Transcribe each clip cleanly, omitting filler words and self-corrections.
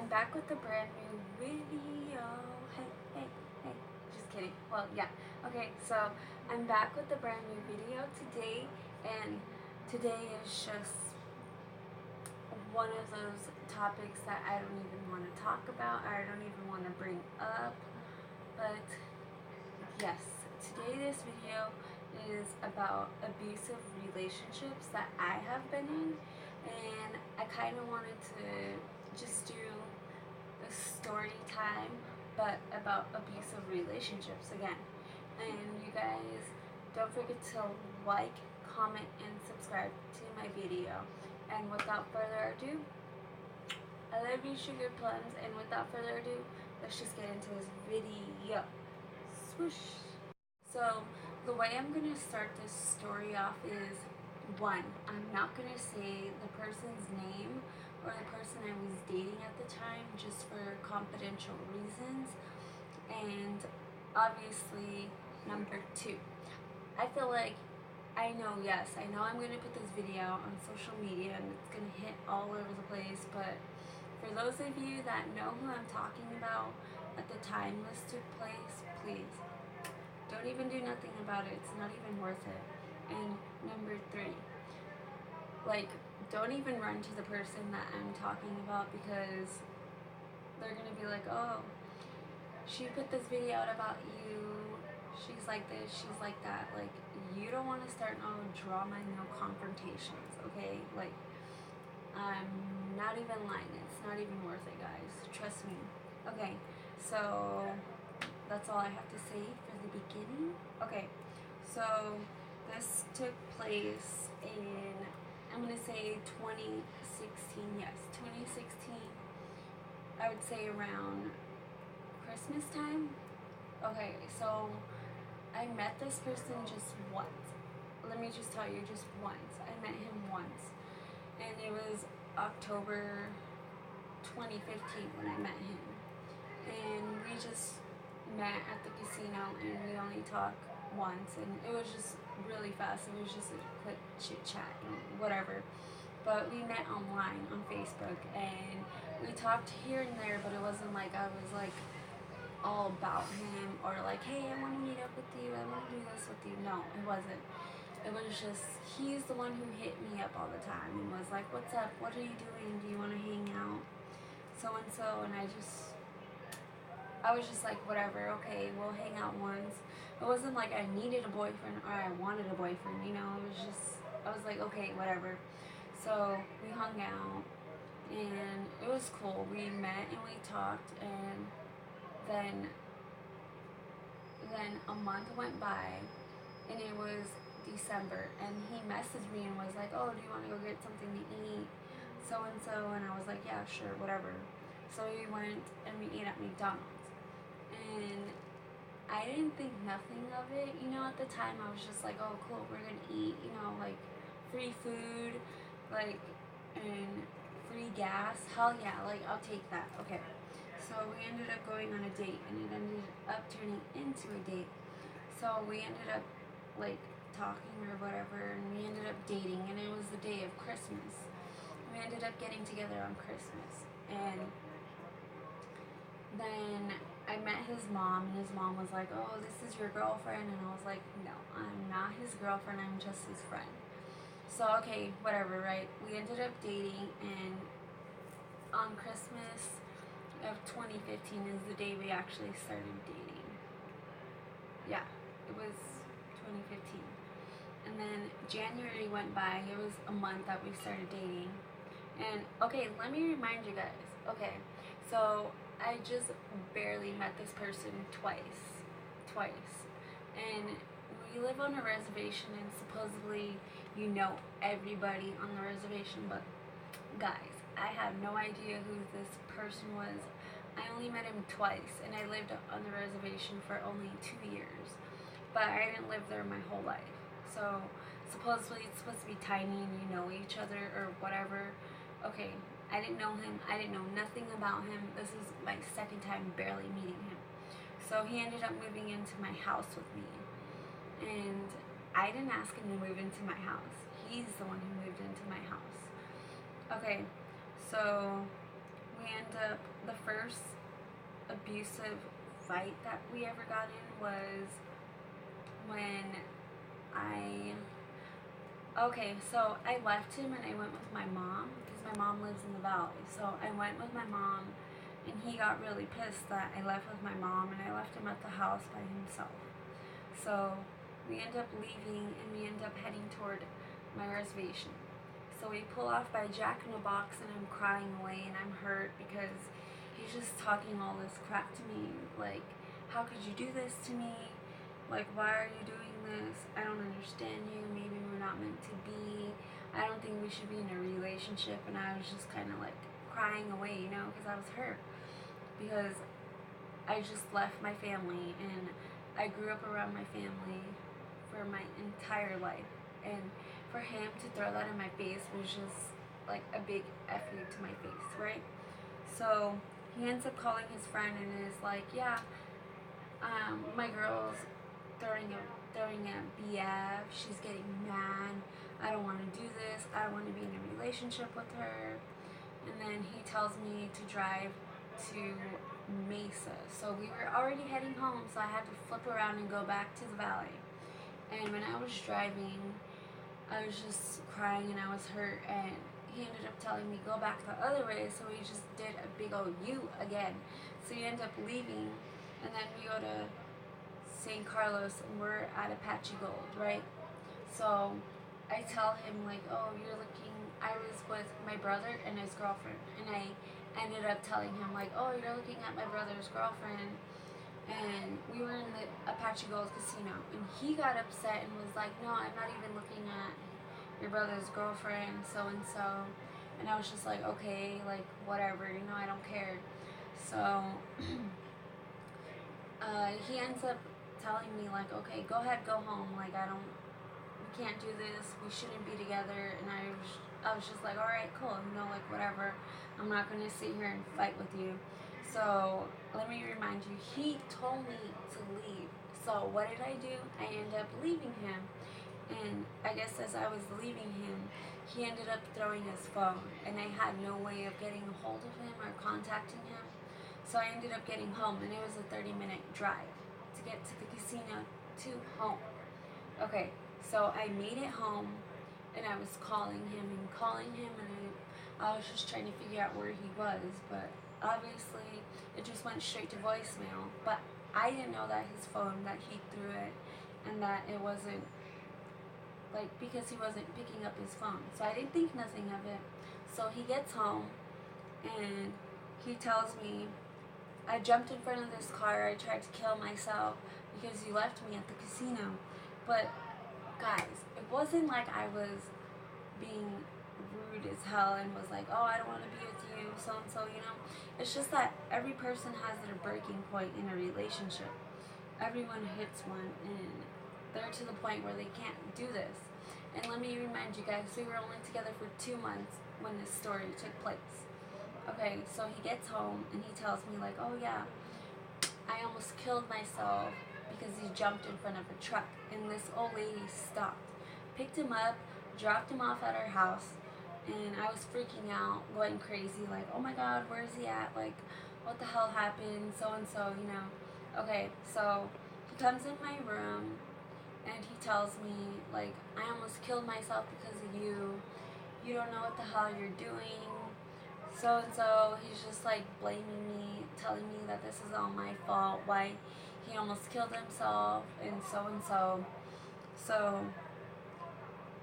I'm back with a brand new video. Hey, just kidding. Well, yeah. Okay, so I'm back with a brand new video today, and today is just one of those topics that I don't even want to talk about, or I don't even want to bring up, but yes, today this video is about abusive relationships that I have been in, and I kind of wanted to just do a story time, but about abusive relationships again. And you guys, don't forget to like, comment, and subscribe to my video. And without further ado, I love you, sugar plums. And without further ado, let's just get into this video. Swoosh. So the way I'm gonna start this story off is, one, I'm not gonna say the person's name or the person I was dating at the time, just for confidential reasons. And obviously, number two, I feel like I know I'm gonna put this video on social media and it's gonna hit all over the place, but for those of you that know who I'm talking about at the time this took place, please don't even do nothing about it. It's not even worth it. And number three, like, don't even run to the person that I'm talking about, because they're gonna be like, oh, she put this video out about you, she's like this, she's like that. Like, you don't want to start no drama, no confrontations, okay? Like, I'm not even lying. It's not even worth it, guys. Trust me. Okay, so that's all I have to say for the beginning. Okay, so this took place in, I'm gonna say 2016. Yes, 2016. I would say around Christmas time. Okay, so I met this person just once. Let me just tell you, just once. I met him once, and it was October 2015 when I met him, and we just met at the casino, and we only talked once, and it was just really fast. It was just a quick chit chat and whatever. But we met online on Facebook, and we talked here and there, but it wasn't like I was like all about him, or like, hey, I want to meet up with you, I want to do this with you. No, it wasn't. It was just, he's the one who hit me up all the time and was like, what's up, what are you doing, do you want to hang out, so and so. And I was just like, whatever, okay, we'll hang out once. It wasn't like I needed a boyfriend or I wanted a boyfriend, you know. It was just, I was like, okay, whatever. So we hung out, and it was cool. We met and we talked, and then a month went by, and it was December, and he messaged me and was like, oh, do you want to go get something to eat, so and so. And I was like, yeah, sure, whatever. So we went and we ate at McDonald's, and I didn't think nothing of it, you know. At the time I was just like, oh, cool, we're gonna eat, you know, like free food, like, and free gas, hell yeah, like, I'll take that. Okay, so we ended up going on a date, and it ended up turning into a date. So we ended up like talking or whatever, and we ended up dating, and it was the day of Christmas. We ended up getting together on Christmas, and then I met his mom, and his mom was like, oh, this is your girlfriend. And I was like, no, I'm not his girlfriend, I'm just his friend. So, okay, whatever, right? We ended up dating, and on Christmas of 2015 is the day we actually started dating. Yeah, it was 2015. And then January went by. It was a month that we started dating. And okay, let me remind you guys. Okay, so I just barely met this person twice. And we live on a reservation, and supposedly you know everybody on the reservation, but guys, I have no idea who this person was. I only met him twice, and I lived on the reservation for only 2 years, but I didn't live there my whole life. So supposedly it's supposed to be tiny and you know each other or whatever. Okay, I didn't know him. I didn't know nothing about him. This is my second time barely meeting him. So he ended up moving into my house with me, and I didn't ask him to move into my house. He's the one who moved into my house. Okay, so we end up, the first abusive fight that we ever got in was when so I left him and I went with my mom because my mom lives in the valley. So I went with my mom and he got really pissed that I left with my mom and I left him at the house by himself. So we end up leaving and we end up heading toward my reservation. So we pull off by Jack in the Box and I'm crying away and I'm hurt because he's just talking all this crap to me. Like, how could you do this to me? Like, why are you doing this? I don't understand you. Maybe we're not meant to be. I don't think we should be in a relationship. And I was just kind of like crying away, you know, because I was hurt. Because I just left my family and I grew up around my family for my entire life. And for him to throw that in my face was just like a big F you to my face, right? So he ends up calling his friend and is like, yeah, my girl's throwing a BF, she's getting mad, I don't want to do this, I don't want to be in a relationship with her. And then he tells me to drive to Mesa. So we were already heading home, so I had to flip around and go back to the valley. And when I was driving, I was just crying and I was hurt, and he ended up telling me go back the other way, so we just did a big old U again. So we end up leaving, and then we go to St. Carlos and we're at Apache Gold, right? So I tell him like, oh, I was with my brother and his girlfriend, and I ended up telling him like, oh, you're looking at my brother's girlfriend, and we were in the Apache Gold Casino, and he got upset and was like, no, I'm not even looking at your brother's girlfriend, so-and-so, and I was just like, okay, like, whatever, you know, I don't care. So, he ends up telling me, like, okay, go ahead, go home, like, we can't do this, we shouldn't be together, and I was just like, alright, cool, you know, like, whatever, I'm not gonna sit here and fight with you. So, let me remind you, he told me to leave. So, what did I do? I ended up leaving him. And I guess as I was leaving him, he ended up throwing his phone. And I had no way of getting a hold of him or contacting him. So, I ended up getting home, and it was a 30-minute drive to get to the casino to home. Okay, so I made it home, and I was calling him, and I was just trying to figure out where he was, but obviously it just went straight to voicemail. But I didn't know that his phone, that he threw it, and that it wasn't, like, because he wasn't picking up his phone. So I didn't think nothing of it. So he gets home, and he tells me, I jumped in front of this car, I tried to kill myself because you left me at the casino. But guys, it wasn't like I was being rude as hell and was like, oh, I don't want to be with you, so-and-so, you know. It's just that every person has their breaking point in a relationship. Everyone hits one, and they're to the point where they can't do this. And let me remind you guys, we were only together for 2 months when this story took place. Okay, so he gets home and he tells me like, oh yeah, I almost killed myself because he jumped in front of a truck, and this old lady stopped, picked him up, dropped him off at our house, and I was freaking out, going crazy, like, oh my god, where is he at, like, what the hell happened, so-and-so, you know. Okay, so he comes in my room, and he tells me, like, I almost killed myself because of you don't know what the hell you're doing, so-and-so. He's just, like, blaming me, telling me that this is all my fault, why he almost killed himself, and so-and-so. So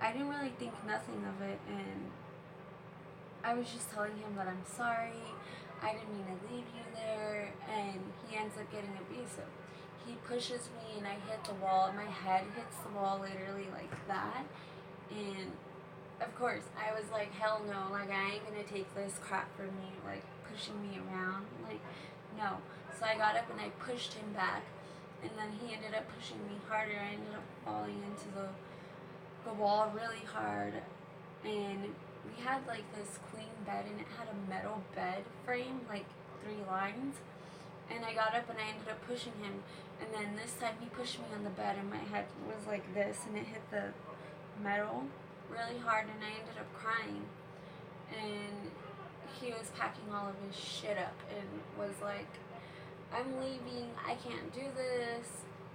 I didn't really think nothing of it, and I was just telling him that I'm sorry, I didn't mean to leave you there, and he ends up getting abusive. He pushes me and I hit the wall, my head hits the wall literally like that, and of course I was like, hell no, like, I ain't gonna take this crap from you, like, pushing me around, like, no. So I got up and I pushed him back, and then he ended up pushing me harder. I ended up falling into the wall really hard, and we had like this queen bed, and it had a metal bed frame, like 3 lines, and I got up and I ended up pushing him, and then this time he pushed me on the bed and my head was like this, and it hit the metal really hard, and I ended up crying. And he was packing all of his shit up and was like, I'm leaving, I can't do this.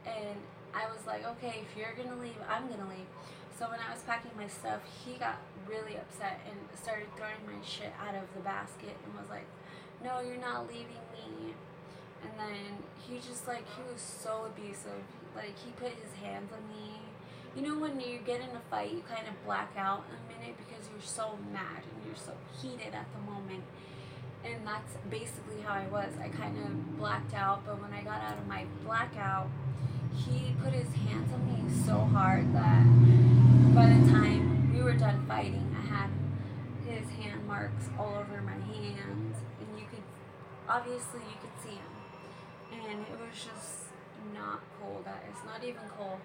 And I was like, okay, if you're gonna leave, I'm gonna leave. So when I was packing my stuff, he got really upset and started throwing my shit out of the basket and was like, no, you're not leaving me. And then he just like, he was so abusive. Like, he put his hands on me. You know when you get in a fight, you kind of black out a minute because you're so mad and you're so heated at the moment. And that's basically how I was. I kind of blacked out, but when I got out of my blackout, he put his hands on me so hard that by the time we were done fighting, I had his hand marks all over my hands, and you could, obviously you could see him. And it was just not cool, guys. Not even cool.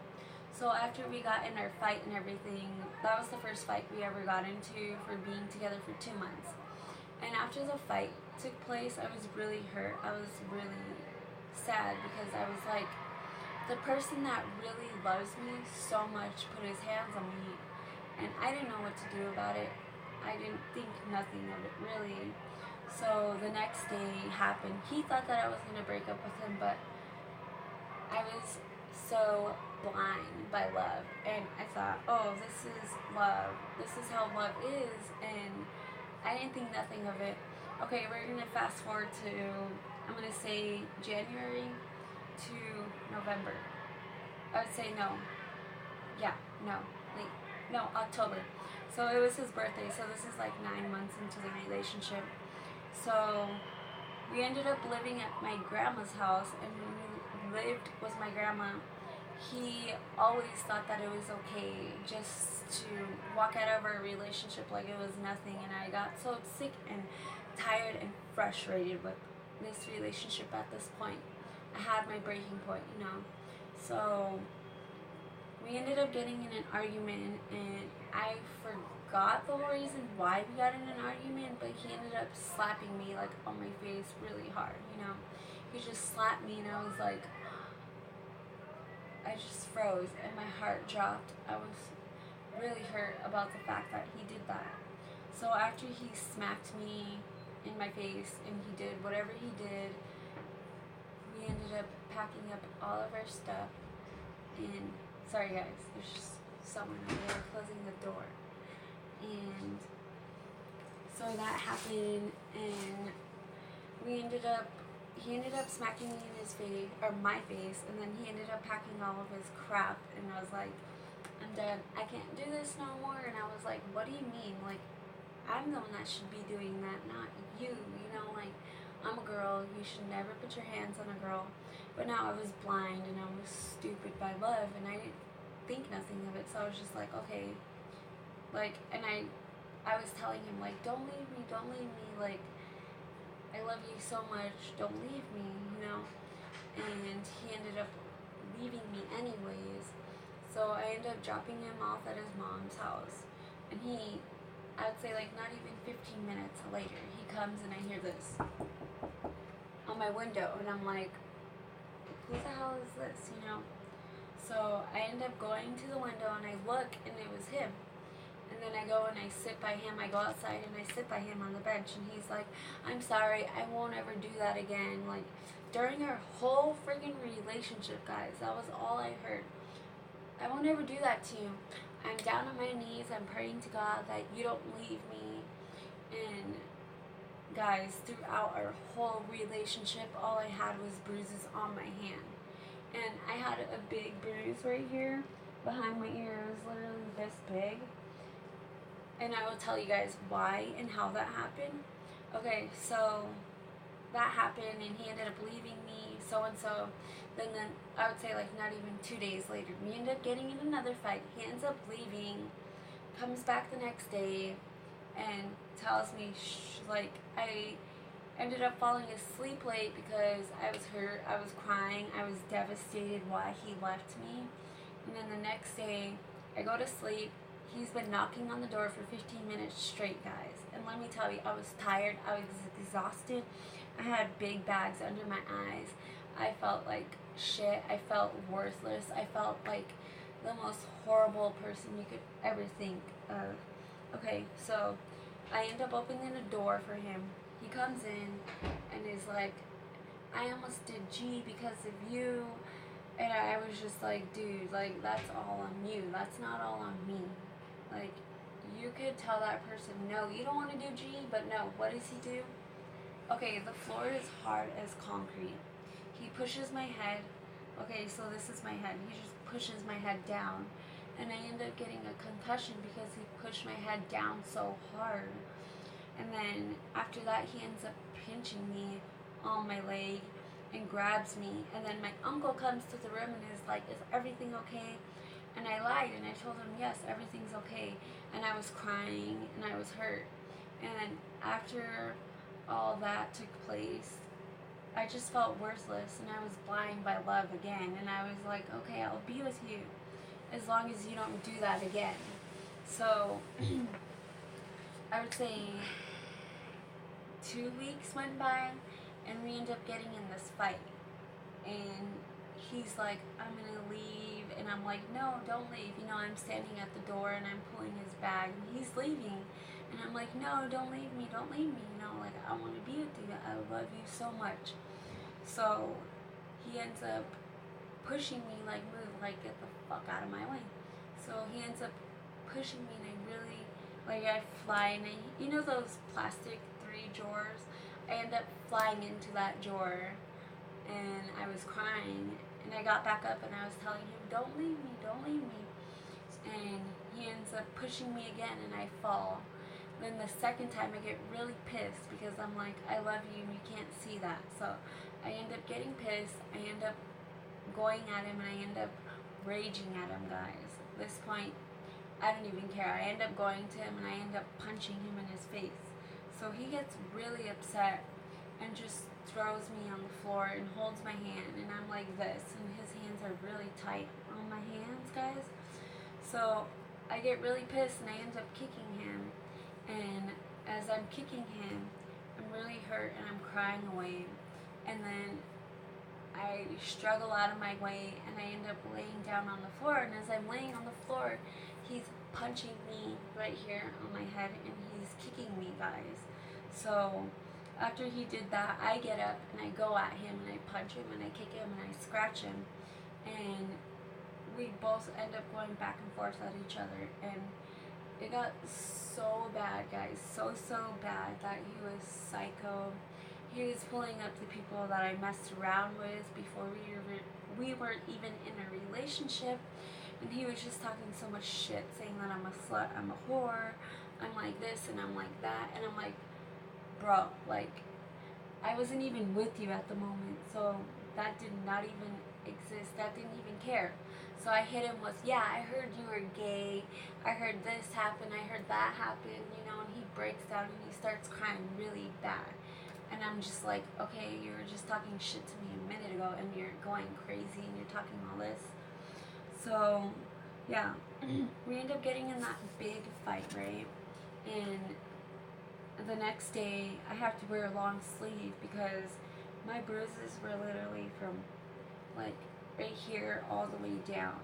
So after we got in our fight and everything, that was the first fight we ever got into for being together for 2 months. And after the fight took place, I was really hurt. I was really sad because I was like, the person that really loves me so much put his hands on me, and I didn't know what to do about it. I didn't think nothing of it, really. So the next day happened. He thought that I was going to break up with him, but I was so blind by love, and I thought, oh, this is love. This is how love is, and I didn't think nothing of it. Okay, we're going to fast forward to, I'm going to say January to November. I would say no. Yeah, no. Wait, no, October. So it was his birthday, so this is like 9 months into the relationship. So we ended up living at my grandma's house, and when we lived with my grandma, he always thought that it was okay just to walk out of our relationship like it was nothing, and I got so sick and tired and frustrated with this relationship at this point. I had my breaking point, you know. So we ended up getting in an argument, and I forgot the whole reason why we got in an argument, but he ended up slapping me like on my face really hard, you know. He just slapped me, and I was like, I just froze and my heart dropped. I was really hurt about the fact that he did that. So after he smacked me in my face and he did whatever he did, we ended up packing up all of our stuff, and sorry guys, there's just someone over there closing the door. And so that happened, and he ended up smacking me in his face, or my face, and then he ended up packing all of his crap, and I was like, I'm done, I can't do this no more. And I was like, what do you mean? Like, I'm the one that should be doing that, not you, you know, like, I'm a girl, you should never put your hands on a girl. But now I was blind and I was stupid by love, and I didn't think nothing of it, so I was just like, okay, like, and I was telling him, like, don't leave me, like, I love you so much, don't leave me, you know. And he ended up leaving me anyways. So I ended up dropping him off at his mom's house, and I would say like not even 15 minutes later, he comes and I hear this on my window, and I'm like, who the hell is this, you know? So I end up going to the window and I look, and it was him. And then I go and I sit by him. I go outside and I sit by him on the bench, and he's like, I'm sorry, I won't ever do that again. Like, during our whole friggin' relationship, guys, that was all I heard. I won't ever do that to you. I'm down on my knees, I'm praying to God that you don't leave me. And guys, throughout our whole relationship, all I had was bruises on my hand. And I had a big bruise right here behind my ear. It was literally this big. And I will tell you guys why and how that happened. Okay, so that happened, and he ended up leaving me, so-and-so. Then I would say like not even 2 days later, we ended up getting in another fight. He ends up leaving, comes back the next day, and tells me, like, I ended up falling asleep late because I was hurt, I was crying, I was devastated why he left me. And then the next day, I go to sleep. He's been knocking on the door for 15 minutes straight, guys. And let me tell you, I was tired, I was exhausted. I had big bags under my eyes. I felt like shit. I felt worthless. I felt like the most horrible person you could ever think of. Okay, so I end up opening the door for him. He comes in and is like, I almost did G because of you. And I was just like, dude, like, that's all on you. That's not all on me. Like, you could tell that person, no, you don't want to do G, but no, what does he do? Okay, the floor is hard as concrete. He pushes my head. Okay, so this is my head. He just pushes my head down. And I end up getting a concussion because he pushed my head down so hard. And then after that, he ends up pinching me on my leg and grabs me. And then my uncle comes to the room and is like, is everything okay? And I lied and I told him, yes, everything's okay. And I was crying and I was hurt. And then after all that took place, I just felt worthless and I was blind by love again. And I was like, okay, I'll be with you as long as you don't do that again. So I would say 2 weeks went by and we ended up getting in this fight. And he's like, I'm gonna leave. And I'm like, no, don't leave. You know, I'm standing at the door and I'm pulling his bag and he's leaving. And I'm like, no, don't leave me, don't leave me. You know, like, I want to be with you. I love you so much. So he ends up pushing me, like, move, like, get the fuck out of my way. So he ends up pushing me and I really, like, I fly and you know those plastic 3 drawers? I end up flying into that drawer and I was crying and I got back up and I was telling him, don't leave me, don't leave me. And he ends up pushing me again and I fall. Then the second time I get really pissed because I'm like, I love you and you can't see that. So I end up getting pissed. I end up going at him and I end up raging at him, guys. At this point, I don't even care. I end up going to him and I end up punching him in his face. So he gets really upset and just throws me on the floor and holds my hand and I'm like this and his hands are really tight on my hands, guys. So I get really pissed and I end up kicking him, and as I'm kicking him I'm really hurt and I'm crying away, and then I struggle out of my way and I end up laying down on the floor, and as I'm laying on the floor he's punching me right here on my head and he's kicking me, guys. So after he did that, I get up and I go at him and I punch him and I kick him and I scratch him, and we both end up going back and forth at each other, and it got so bad, guys, so bad that he was psycho. He was pulling up the people that I messed around with before we weren't even in a relationship, and he was just talking so much shit, saying that I'm a slut, I'm a whore, I'm like this and I'm like that, and I'm like, bro, like, I wasn't even with you at the moment, so that did not even exist, that didn't even care. So I hit him with, yeah, I heard you were gay, I heard this happen, I heard that happen, you know, and he breaks down and he starts crying really bad. And I'm just like, okay, you were just talking shit to me a minute ago and you're going crazy and you're talking all this. So, yeah, we end up getting in that big fight, right? And the next day, I have to wear a long sleeve because my bruises were literally from, like, right here all the way down.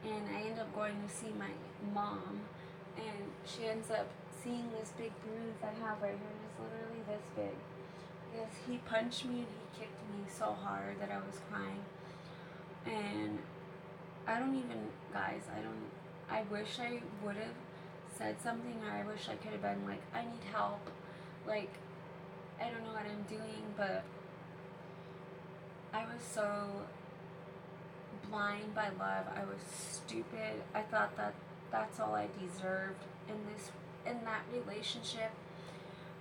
And I end up going to see my mom, and she ends up seeing this big bruise I have right here. It's literally this big. Because he punched me and he kicked me so hard that I was crying. And I don't even, guys, I wish I would have said something, or I wish I could have been like, I need help. Like, I don't know what I'm doing, but I was so blind by love. I was stupid. I thought that that's all I deserved in that relationship.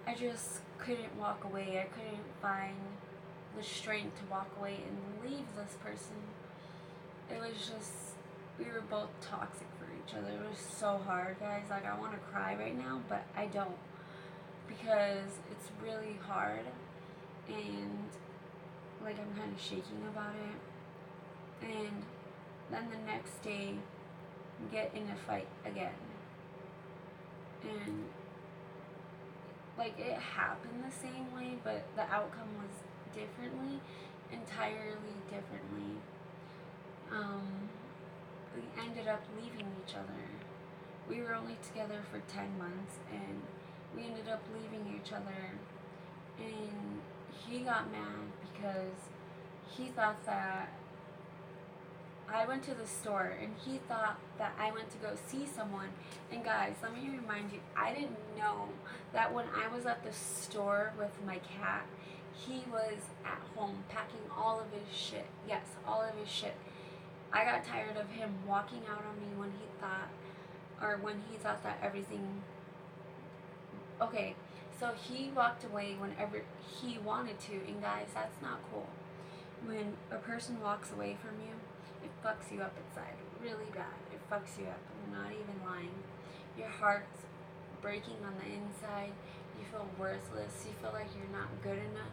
I just couldn't walk away. I couldn't find the strength to walk away and leave this person. It was just, we were both toxic for each other. It was so hard, guys. Like, I want to cry right now, but I don't, because it's really hard, and like, I'm kind of shaking about it. And then the next day, we get in a fight again, and like, it happened the same way, but the outcome was entirely differently. We ended up leaving each other. We were only together for 10 months, and we ended up leaving each other, and he got mad because he thought that I went to the store and he thought that I went to go see someone. And guys, let me remind you, I didn't know that when I was at the store with my cat, he was at home packing all of his shit. Yes, all of his shit. I got tired of him walking out on me when he thought that everything. Okay, so he walked away whenever he wanted to, and guys, that's not cool. When a person walks away from you, it fucks you up inside really bad. It fucks you up. I'm not even lying. Your heart's breaking on the inside. You feel worthless. You feel like you're not good enough.